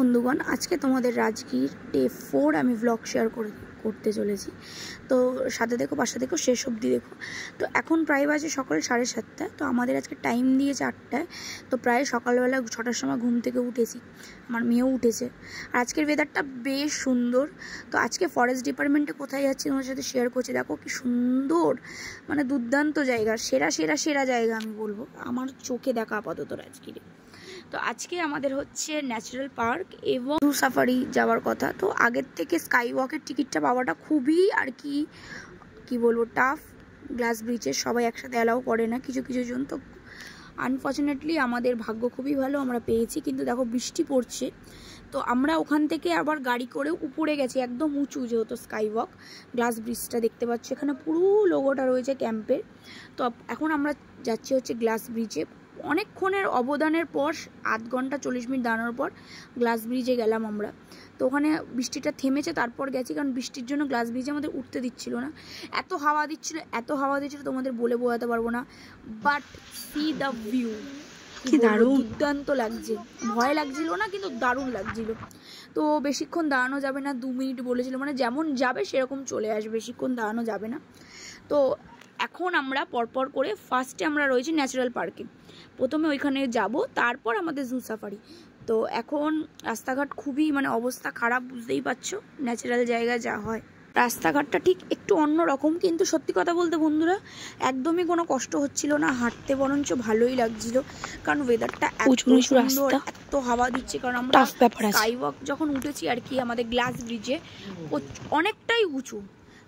বন্ধুগণ, আজকে তোমাদের রাজগীর ডে 4 আমি ব্লগ শেয়ার করতে চলেছি। তো সাথে দেখো, পাশে দেখো, শেষ অবধি দেখো। তো এখন প্রায় বাজে সকাল 7:30। তো আমাদের আজকে টাইম দিয়েছে 8টায়। তো প্রায় সকালবেলা 6টার সময় ঘুম থেকে উঠেছি, আমার মেয়েও উঠেছে। আর আজকের ওয়েদারটা বেশ সুন্দর। তো আজকে ফরেস্ট ডিপার্টমেন্টে কোথায় যাচ্ছি তোমার সাথে শেয়ার করছি। দেখো কি সুন্দর, মানে দুর্দান্ত জায়গা, সেরা সেরা সেরা জায়গা আমি বলবো, আমার চোখে দেখা আপাতত রাজগীরে। তো আজকে আমাদের হচ্ছে ন্যাচারাল পার্ক এবং জু সাফারি যাওয়ার কথা। তো আগের থেকে স্কাই ওয়াকের টিকিটটা পাওয়াটা খুবই আর কি বলবো টাফ। গ্লাস ব্রিজে সবাই একসাথে অ্যালাউ করে না, কিছু কিছু জন। তো আনফর্চুনেটলি আমাদের ভাগ্য খুবই ভালো, আমরা পেয়েছি। কিন্তু দেখো বৃষ্টি পড়ছে। তো আমরা ওখান থেকে আবার গাড়ি করে উপরে গেছি, একদম উঁচু যেহেতু স্কাই ওয়াক। গ্লাস ব্রিজটা দেখতে পাচ্ছি, এখানে পুরো লোগোটা রয়েছে ক্যাম্পের। তো এখন আমরা যাচ্ছি হচ্ছে গ্লাস ব্রিজে। অনেকক্ষণের অবদানের পর 8 ঘন্টা 40 মিনিট দাঁড়ানোর পর গ্লাস ব্রিজে গেলাম আমরা। তো ওখানে বৃষ্টিটা থেমেছে, তারপর গেছি, কারণ বৃষ্টির জন্য গ্লাস ব্রিজে আমাদের উঠতে দিচ্ছিল না। এত হাওয়া দিচ্ছিল তোমাদের বলে বোঝাতে পারবো না। বাট সি দ্য ভিউ, কি দারুণ, দুর্দান্ত লাগছে। ভয় লাগছিল না, কিন্তু দারুণ লাগছিল। তো বেশিক্ষণ দাঁড়ানো যাবে না, 2 মিনিট বলেছিল, মানে যেমন যাবে সেরকম চলে আসবে, বেশিক্ষণ দাঁড়ানো যাবে না। তো এখন আমরা পরপর করে ফার্স্টে আমরা রয়েছি ন্যাচারাল পার্কে। প্রথমে ওইখানে যাব, তারপর আমাদের জু সাফারি। তো এখন রাস্তাঘাট খুবই মানে অবস্থা খারাপ, বুঝতেই পারছো ন্যাচারাল জায়গায় যা হয়। রাস্তাঘাটটা ঠিক একটু অন্যরকম, কিন্তু সত্যি কথা বলতে বন্ধুরা একদমই কোনো কষ্ট হচ্ছিল না, হাঁটতে বরঞ্চ ভালোই লাগছিল। কারণ ওয়েদারটা এত সুন্দর, এত হাওয়া দিচ্ছে। কারণ আমরা স্কাই ওয়াক যখন উঠেছি আর কি, আমাদের গ্লাস ব্রিজে অনেকটাই উঁচু।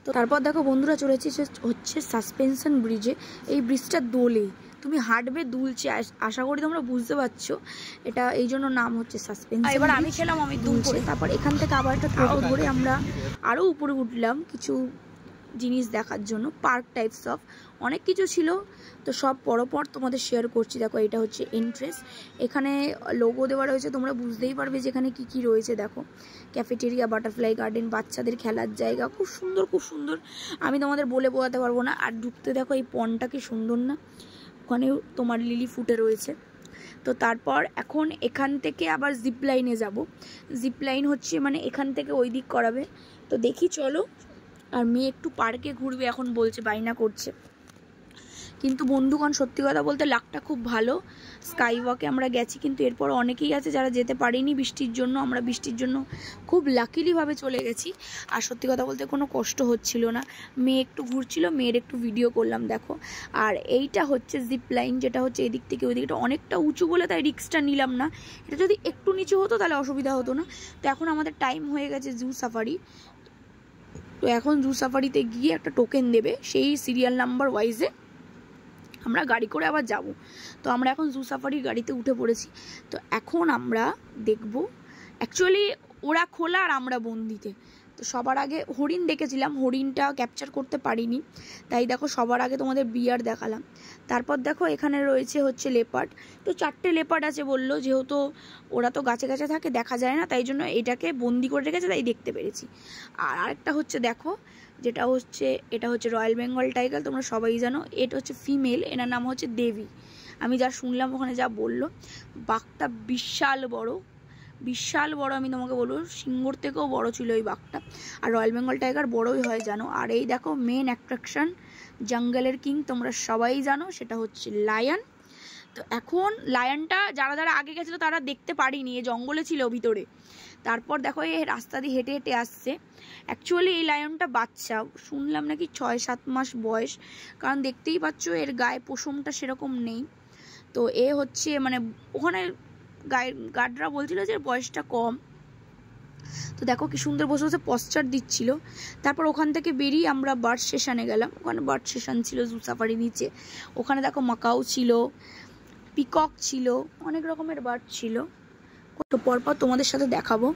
তো তারপর দেখো বন্ধুরা, চলেছি হচ্ছে সাসপেনশন ব্রিজে। এই ব্রিজটা দোলে, তুমি হাঁটবে, দুলছে। আশা করি তোমরা বুঝতে পারছো, এটা এই জন্য নাম হচ্ছে সাসপেনশন। এবার আমি ছিলাম, আমি দুলছে। তারপর এখান থেকে আবার একটা টোটো ধরে আমরা আরও উপরে উঠলাম কিছু জিনিস দেখার জন্য। পার্ক টাইপস অফ অনেক কিছু ছিল, তো সব পরপর তোমাদের শেয়ার করছি। দেখো এটা হচ্ছে এন্ট্রেন্স, এখানে লোগো দেওয়া রয়েছে, তোমরা বুঝতেই পারবে যেখানে কি কি রয়েছে। দেখো ক্যাফেটেরিয়া, বাটারফ্লাই গার্ডেন, বাচ্চাদের খেলার জায়গা, খুব সুন্দর খুব সুন্দর, আমি তোমাদের বলে বোঝাতে পারবো না। আর ঢুকতে দেখো এই পন্ডটা কি সুন্দর না, ওখানেও তোমার লিলি ফুটে রয়েছে। তো তারপর এখন এখান থেকে আবার জিপ লাইনে যাব। জিপ লাইন হচ্ছে মানে এখান থেকে ওই দিক করাবে। তো দেখি চলো। আর মেয়ে একটু পার্কে ঘুরবে এখন বলছে, বায়না করছে। কিন্তু বন্ধুগণ সত্যি কথা বলতে লাকটা খুব ভালো, স্কাই ওয়াকে আমরা গেছি। কিন্তু এরপর অনেকেই আছে যারা যেতে পারেনি বৃষ্টির জন্য। আমরা বৃষ্টির জন্য খুব লাকিলিভাবে চলে গেছি। আর সত্যি কথা বলতে কোনো কষ্ট হচ্ছিল না। মেয়ে একটু ঘুরছিল, মেয়ের একটু ভিডিও করলাম দেখো। আর এইটা হচ্ছে জিপ লাইন, যেটা হচ্ছে এদিক থেকে ওই দিকটা অনেকটা উঁচু বলে তাই রিস্কটা নিলাম না। এটা যদি একটু নিচু হতো তাহলে অসুবিধা হতো না। তো এখন আমাদের টাইম হয়ে গেছে জু সাফারি। তো এখন জু সাফারিতে গিয়ে একটা টোকেন দেবে, সেই সিরিয়াল নাম্বার ওয়াইজে আমরা গাড়ি করে আবার যাব। তো আমরা এখন জু সাফারির গাড়িতে উঠে পড়েছি। তো এখন আমরা দেখব, অ্যাকচুয়ালি ওরা খোলা আর আমরা বন্দিতে। তো সবার আগে হরিণ দেখেছিলাম, হরিণটা ক্যাপচার করতে পারিনি, তাই দেখো সবার আগে তোমাদের বিয়ার দেখালাম। তারপর দেখো এখানে রয়েছে হচ্ছে লেপার্ড। তো 4টে লেপার্ড আছে বললো, যেহেতু ওরা তো গাছে গাছে থাকে, দেখা যায় না, তাই জন্য এটাকে বন্দি করে রেখেছে, তাই দেখতে পেরেছি। আর আরেকটা হচ্ছে দেখো, যেটা হচ্ছে এটা হচ্ছে রয়্যাল বেঙ্গল টাইগার, তোমরা সবাই জানো। এটা হচ্ছে ফিমেল, এনার নাম হচ্ছে দেবী। আমি যা শুনলাম ওখানে যা বললো, বাঘটা বিশাল বড়, বিশাল বড়। আমি তোমাকে বলবো সিংহর থেকেও বড় ছিল ওই বাঘটা। আর রয়্যাল বেঙ্গল টাইগার বড়ই হয় জানো। আর এই দেখো মেন অ্যাট্রাকশন, জঙ্গলের কিং, তোমরা সবাই জানো, সেটা হচ্ছে লায়ন। তো এখন লায়নটা যারা যারা আগে গেছিলো তারা দেখতে পারিনি, এই জঙ্গলে ছিল ভিতরে। তারপর দেখো এই রাস্তা দিয়ে হেঁটে হেঁটে আসছে। অ্যাকচুয়ালি এই লায়নটা বাচ্চা, শুনলাম নাকি 6-7 মাস বয়স, কারণ দেখতেই পাচ্ছ এর গায়ে পশমটা সেরকম নেই। তো এ হচ্ছে মানে ওখানে গার্ডরা বলছিল যে বয়সটা কম। তো দেখো কি সুন্দর বসে বসে পশ্চার দিচ্ছিল। তারপর ওখান থেকে বেরিয়ে আমরা বার্ড স্টেশনে গেলাম। ওখানে বার্ড স্টেশন ছিল জু সাফারি নিচে। ওখানে দেখো মাকাও ছিল, পিকক ছিল, অনেক রকমের বার্ড ছিল। তো পরপর তোমাদের সাথে দেখাবো।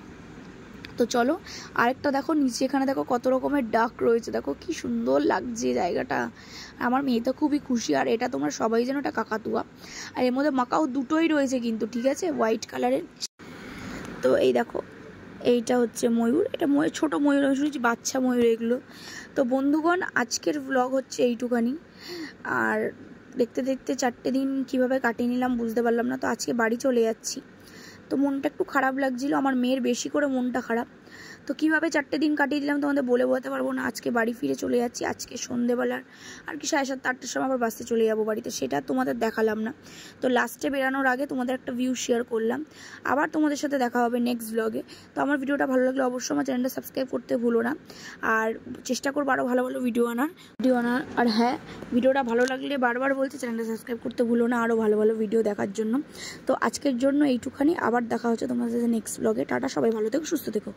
তো চলো আরেকটা দেখো নিচে, এখানে দেখো কত রকমের ডাক রয়েছে, দেখো কি সুন্দর লাগছে জায়গাটা। আমার মেয়ে তো খুবই খুশি। আর এটা তোমরা সবাই জানো এটা কাকাতুয়া। আর এর মধ্যে মাকাও দুটোই রয়েছে কিন্তু, ঠিক আছে, হোয়াইট কালারের। তো এই দেখো এইটা হচ্ছে ময়ূর, এটা ছোট ময়ূর, আমি শুনেছি বাচ্চা ময়ূর এগুলো। তো বন্ধুগণ আজকের ব্লগ হচ্ছে এইটুখানি। আর দেখতে দেখতে 4টে দিন কিভাবে কাটিয়ে নিলাম বুঝতে পারলাম না। তো আজকে বাড়ি চলে যাচ্ছি। তো মনটা একটু খারাপ লাগছিল, আমার মেয়ের বেশি করে মনটা খারাপ। তো কীভাবে 4টে দিন কাটিয়ে দিলাম তোমাদের বলে বলতে পারবো না। আজকে বাড়ি ফিরে চলে যাচ্ছি, আজকে সন্ধেবেলার আর কি 7:30 8টার সময় আবার বাসে চলে যাবো বাড়িতে, সেটা তোমাদের দেখালাম না। তো লাস্টে বেরানোর আগে তোমাদের একটা ভিউ শেয়ার করলাম। আবার তোমাদের সাথে দেখা হবে নেক্সট ব্লগে। তো আমার ভিডিওটা ভালো লাগলে অবশ্যই আমার চ্যানেলটা সাবস্ক্রাইব করতে ভুলো না, আর চেষ্টা করবো আরও ভালো ভালো ভিডিও আনার। আর হ্যাঁ, ভিডিওটা ভালো লাগলে বারবার বলছি চ্যানেলটা সাবস্ক্রাইব করতে ভুলো না আরও ভালো ভালো ভিডিও দেখার জন্য। তো আজকের জন্য এইটুখানি, আবার দেখা হচ্ছে তোমাদের সাথে নেক্সট ব্লগে। টাটা, সবাই ভালো থেকো, সুস্থ থেকো।